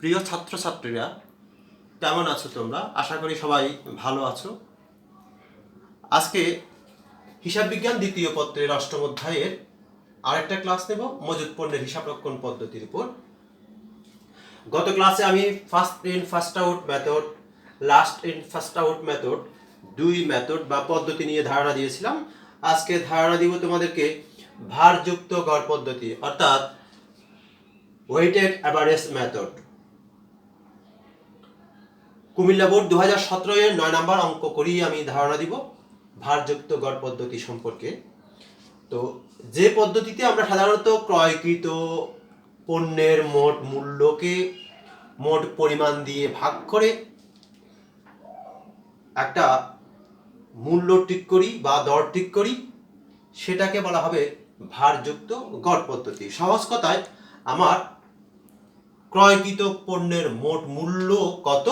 প্রিয় ছাত্রছাত্রীরা, কেমন আছো তোমরা? আশা করি সবাই ভালো আছো। আজকে হিসাব বিজ্ঞান দ্বিতীয় পত্রের অষ্টম অধ্যায়ের আরেকটা ক্লাস নেব মজুদ পণ্যের হিসাব রক্ষণ পদ্ধতির উপর। গত ক্লাসে আমি first in first out method, last in first out method, দুই মেথড বা পদ্ধতি নিয়ে ধারণা দিয়েছিলাম। আজকে ধারণা দিব তোমাদেরকে ভারযুক্ত গড় পদ্ধতি, অর্থাৎ weighted average method. Comilla board 2017 এর 9 নম্বর অঙ্ক করেই আমি ধারণা দিব ভারযুক্ত গড় পদ্ধতি সম্পর্কে। তো যে পদ্ধতিতে আমরা সাধারণত ক্রয়কৃত পণ্যের মোট মূল্যকে মোট পরিমাণ দিয়ে ভাগ করে একটা মূল্য ঠিক করি বা দর ঠিক করি, সেটাকে বলা হবে ভারযুক্ত গড় পদ্ধতি। সহজ কথায় আমার ক্রয়কৃত পণ্যের মোট মূল্য কত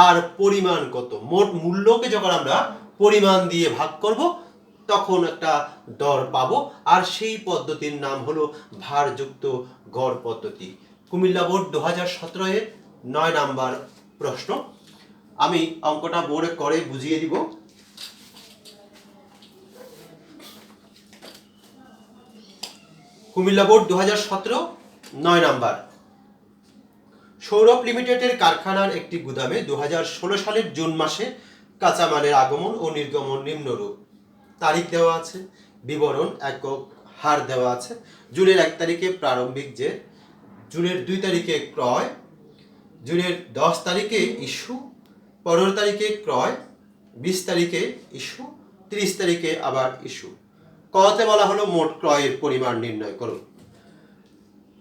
আর পরিমাণ কত, মোট মূল্যকে যখন আমরা পরিমাণ দিয়ে ভাগ করব তখন একটা দর পাবো, আর সেই পদ্ধতির নাম হলো ভারযুক্ত গড় পদ্ধতি। কুমিল্লা বোর্ড 2017 এর 9 নাম্বার প্রশ্ন। আমি অঙ্কটা বোর্ডে করে বুঝিয়ে দিব। Comilla board 2017 9 number. সৌরভ লিমিটেডের কারখানার একটি গুদামে 2016 সালের জুন মাসে কাঁচামালের আগমন ও নির্গমন নিম্নরূপ। তারিখ দেওয়া আছে, বিবরণ একক হার দেওয়া আছে। জুনের 1 তারিখে প্রারম্ভিক জের, জুনের 2 তারিখে ক্রয়, জুনের 10 তারিখে ইস্যু, 15 তারিখে ক্রয়, 20 তারিখে ইস্যু, 30 তারিখে আবার ইস্যু। কতে বলা হলো মোট ক্রয়ের পরিমাণ নির্ণয় করুন।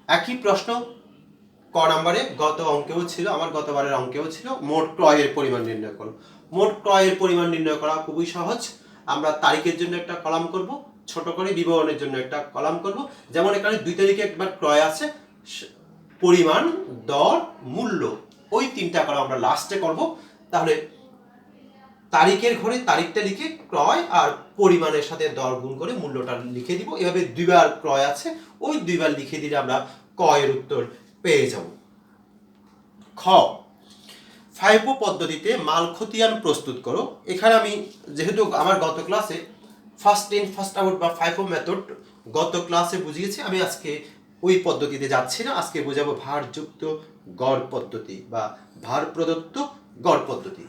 একই প্রশ্ন ক নম্বরে গত অঙ্কেও ছিল, আমার গতবারের অঙ্কেও ছিল, মোট ক্রয়ের পরিমাণ নির্ণয় করো। মোট ক্রয়ের পরিমাণ নির্ণয় করা খুবই সহজ। আমরা তারিখের জন্য একটা কলাম করব, ছোট করে বিবরণের জন্য একটা কলাম করব। যেমন এখানে 2 তারিখে একবার ক্রয় আছে, পরিমাণ, দর, মূল্য, ওই তিনটা কলাম আমরা লাস্টে করব। তাহলে তারিখের ঘরে তারিখটা লিখে ক্রয় আর পরিমাণের সাথে দর গুণ করে মূল্যটা লিখে দিব। এভাবে দুইবার ক্রয় আছে, ওই দুইবার লিখে দিলে আমরা ক্রয়ের উত্তর পেয়ে যাব। খ, ফাইফো পদ্ধতিতে মাল খতিয়ান প্রস্তুত করো। এখানে আমি যেহেতু আমার গত ক্লাসে ফার্স্ট ইন ফার্স্ট আউট বা ফাইফো মেথড গত ক্লাসে বুঝিয়েছি, আমি আজকে ওই পদ্ধতিতে যাচ্ছি না। আজকে বোঝাবো ভারযুক্ত গড় পদ্ধতি বা ভার প্রদত্ত গড় পদ্ধতি।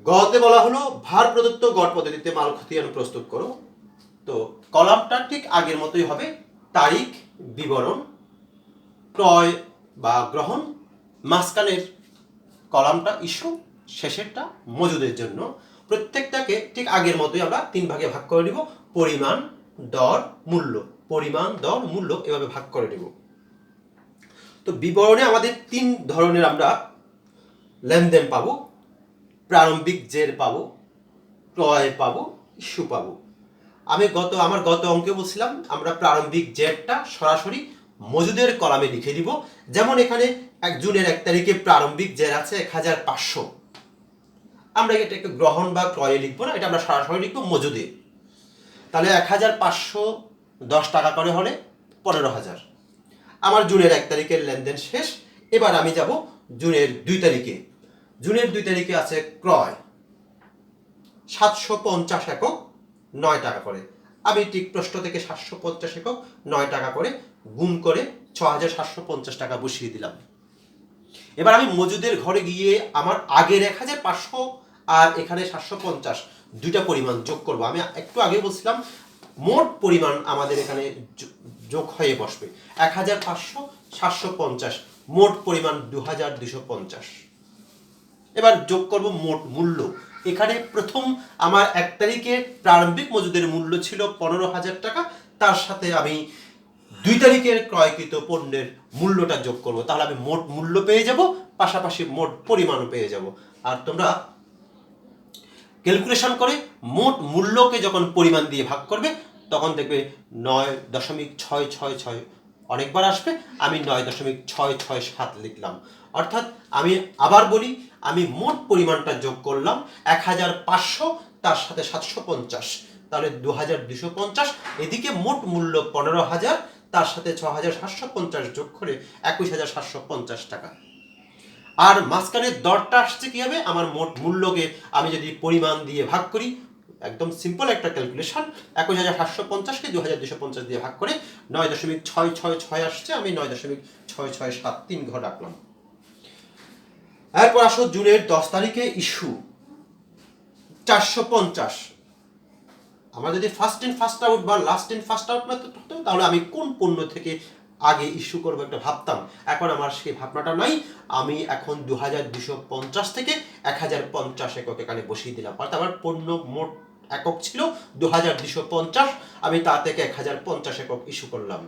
গতে বলা হলো ভার প্রদত্ত গড় পদ্ধতিতে মাল খতিয়ান প্রস্তুত করো। তো কলামটা ঠিক আগের মতোই হবে, তারিখ, বিবরণ, ক্রয় বা গ্রহণ, মাঝখানের কলামটা ইস্যু, শেষেরটা মজুদের জন্য। প্রত্যেকটাকে ঠিক আগের মতোই আমরা 3 ভাগে ভাগ করে নিব, পরিমাণ, দর, মূল্য, পরিমাণ, দর, মূল্য, এভাবে ভাগ করে নিব। তো বিবরণে আমাদের 3 ধরনের আমরা লেনদেন পাবো। প্রারম্ভিক জের পাবো, ক্রয় পাবো, ইস্যু পাবো। আমি আমার গত অঙ্কে বলছিলাম আমরা প্রারম্ভিক জেরটা সরাসরি মজুদের কলামে লিখে দিব। যেমন এখানে জুনের 1 তারিখে প্রারম্ভিক জের আছে 1500, আমরা এটাকে গ্রহণ বা ক্রয়ে লিখবো না, এটা আমরা সরাসরি লিখবো মজুদে। তাহলে 1510 টাকা করে হলে 15000। আমার জুনের 1 তারিখের লেনদেন শেষ। এবার আমি যাব জুনের 2 তারিখে। জুনের 2 তারিখে আছে ক্রয় 750 একক 9 টাকা করে। আমি ঠিক প্রশ্ন থেকে 750 একক 9 টাকা করে গুণ করে 6750 টাকা বসিয়ে দিলাম। এবার আমি মজুদের ঘরে গিয়ে আমার আগের 1500 আর এখানে 750 দুইটা পরিমাণ যোগ করব। আমি একটু আগে বলছিলাম মোট পরিমাণ আমাদের এখানে যোগ হয়ে বসবে। 1500 750 মোট পরিমাণ 2250। এবার যোগ করব মোট মূল্য। এখানে প্রথম আমার 1 তারিখে প্রারম্ভিক মজুদের মূল্য ছিল 15000 টাকা, তার সাথে আমি 2 তারিখের ক্রয়কৃত পণ্যের মূল্যটা যোগ করব। তাহলে আমি মোট মূল্য পেয়ে যাব, পাশাপাশি মোট পরিমাণও পেয়ে যাব। আর তোমরা ক্যালকুলেশন করে মোট মূল্যকে যখন পরিমাণ দিয়ে ভাগ করবে তখন দেখবে 9.666 অনেকবার আসবে। আমি 9.667 লিখলাম। অর্থাৎ আমি আবার বলি, আমি মোট পরিমাণটা যোগ করলাম 1500, তার সাথে 750, তাহলে 2250। এদিকে মোট মূল্য 15000, তার সাথে 6,750 যোগ করে 21,750 টাকা। আর মাঝখানের দরটা আসছে কি হবে, আমার মোট মূল্যকে আমি যদি পরিমাণ দিয়ে ভাগ করি, একদম সিম্পল একটা ক্যালকুলেশন, 21,750কে 2,250 দিয়ে ভাগ করে 9.666 আসছে, আমি 9.6673 ঘর রাখলাম। এরপর আসো জুনের 10 তারিখে ইস্যু 450। আমরা যদি ফার্স্ট ইন ফার্স্ট আউট বা last in first out method হতো, তাহলে আমি কোন পণ্য থেকে আগে ইস্যু করবো একটা ভাবতাম। এখন আমার সেই ভাবনাটা নাই, আমি এখন 2,250 থেকে 1,050 একক এখানে বসিয়ে দিলাম। অর্থাৎ আমার পণ্য মোট একক ছিল 2,250, আমি তা থেকে 1,050 একক ইস্যু করলাম।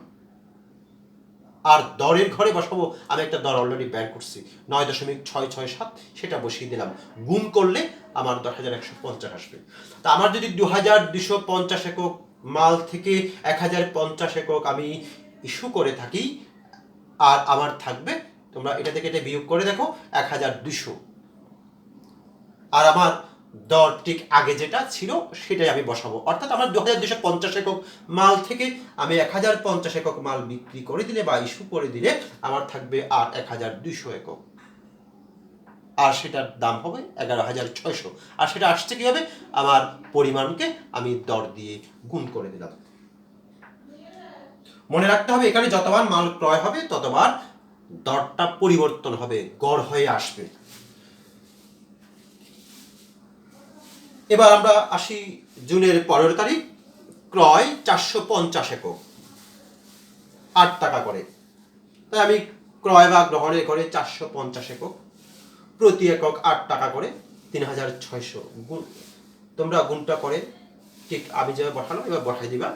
আর দরের ঘরে বসাবো, আমি একটা দর অলরেডি বের করছি 9.667, সেটা বসিয়ে দিলাম। গুণ করলে আমার 10,150 আসবে। তা আমার যদি 2,250 একক মাল থেকে 1,050 একক আমি ইস্যু করে থাকি, আর আমার থাকবে, তোমরা এটা থেকে এটা বিয়োগ করে দেখো, 1,200। আর আমার দর ঠিক আগে যেটা ছিল সেটাই আমি বসাবো। অর্থাৎ আমার 2,250 একক মাল থেকে আমি 1,050 একক মাল বিক্রি করে দিলে বা ইস্যু করে দিলে আমার থাকবে আর 1,200 একক, আর সেটার দাম হবে 11,600। আর সেটা আসছে কি হবে, আমার পরিমাণকে আমি দর দিয়ে গুণ করে দিলাম। মনে রাখতে হবে, এখানে যতবার মাল ক্রয় হবে ততবার দরটা পরিবর্তন হবে, গড় হয়ে আসবে। এবার আমরা আসি জুনের 15 তারিখ, ক্রয় 450 একক, 8 টাকা করে। তাই আমি ক্রয় বা গ্রহণের ঘরে 450 একক, প্রতি একক 8 টাকা করে, 3,600। তোমরা গুণটা করে ঠিক আমি যেভাবে বসালাম এবার বসাই দিবা।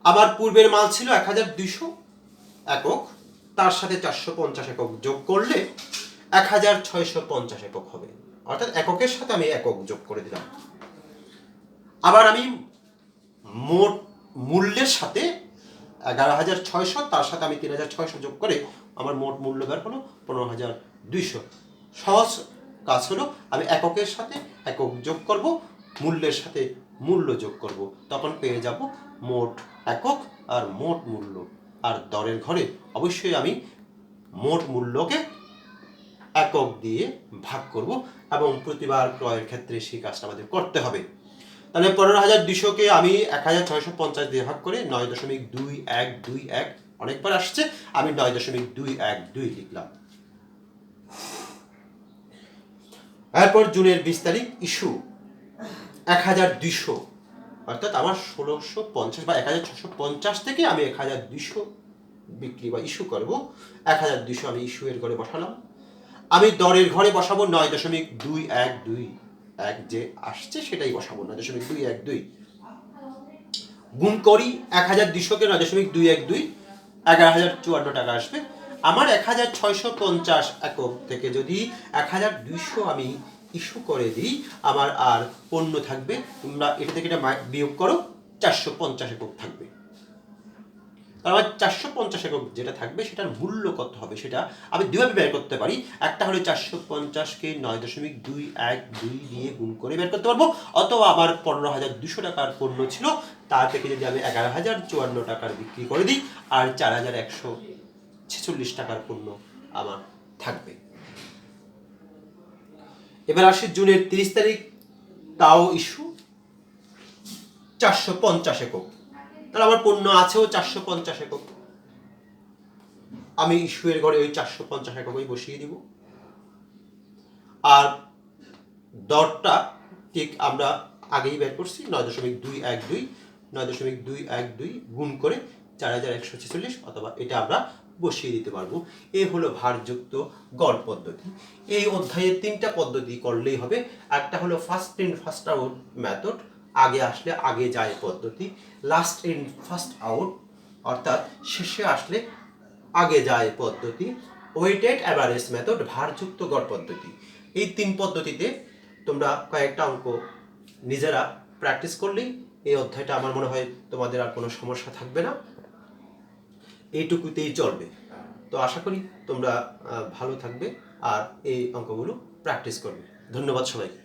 আমার পূর্বের মাল ছিল 1,200 একক, তার সাথে 450 একক যোগ করলে 1,650 একক হবে। অর্থাৎ এককের সাথে আমি একক যোগ করে দিলাম। আবার আমি মোট মূল্যের সাথে 11,600, তার সাথে আমি 3,600 যোগ করে আমার মোট মূল্য বের হলো 15,200। সহজ কাজ হলো, আমি এককের সাথে একক যোগ করব, মূল্যের সাথে মূল্য যোগ করব, তখন পেয়ে যাব মোট একক আর মোট মূল্য। আর দরের ঘরে অবশ্যই আমি মোট মূল্যকে একক দিয়ে ভাগ করব, এবং প্রতিবার ক্রয়ের ক্ষেত্রে সেই কাজটা আমাদের করতে হবে। তাহলে 15,200কে আমি 1,650 দিয়ে ভাগ করে 9.2121, অনেকবার আসছে, আমি 9.212 লিখলাম। এরপর জুনের 20 তারিখ ইস্যু 1,200, অর্থাৎ আমার 1,650 বা 1,650 থেকে আমি 1,200 বিক্রি বা ইস্যু করব। 1,200 আমি ইস্যু এর ঘরে বসালাম। আমি দরের ঘরে বসাবো 9.212, যে আসছে সেটাই বসাবো, 9.212। গুণ করি 1,200কে 9.212, 11,054 টাকা আসবে। আমার 1,650 একক থেকে যদি 1,200 আমি ইস্যু করে দিই, আমার আর পণ্য থাকবে, তোমরা এটা থেকে এটা বিয়োগ করো, 450 একক থাকবে। আমার 450 একক যেটা থাকবে সেটার মূল্য কত হবে সেটা আমি দুইভাবে বের করতে পারি। একটা হলো 450কে 9.212 দিয়ে গুণ করে বের করতে পারবো, অথবা আমার 15,200 টাকার পণ্য ছিল, তার থেকে যদি আমি 11,054 টাকার বিক্রি করে দিই, আর 4,146 টাকার পণ্য আমার থাকবে। এবার আসি জুনের 30 তারিখ, তাও ইস্যু 450 একক। তাহলে আমার পণ্য আছেও 450 একক, আমি ইস্যু এর ঘরে ওই 450 এককই বসিয়ে দিব। আর দরটা ঠিক আমরা আগেই বের করছি, 9.212, 9.212 গুণ করে 4,146, অথবা এটা আমরা বসিয়ে দিতে পারবো। এই হলো ভারযুক্ত গড় পদ্ধতি। এই অধ্যায়ে 3টা পদ্ধতি করলেই হবে। একটা হলো first in first out method, আগে আসলে আগে যায় পদ্ধতি। লাস্ট ইন ফার্স্ট আউট, অর্থাৎ শেষে আসলে আগে যায় পদ্ধতি। ওয়েটেড অ্যাভারেজ মেথড, ভারযুক্ত গড় পদ্ধতি। এই 3 পদ্ধতিতে তোমরা কয়েকটা অঙ্ক নিজেরা প্র্যাকটিস করলেই এই অধ্যায়টা আমার মনে হয় তোমাদের আর কোনো সমস্যা থাকবে না, এইটুকুতেই চলবে। তো আশা করি তোমরা ভালো থাকবে আর এই অঙ্কগুলো প্র্যাকটিস করবে। ধন্যবাদ সবাইকে।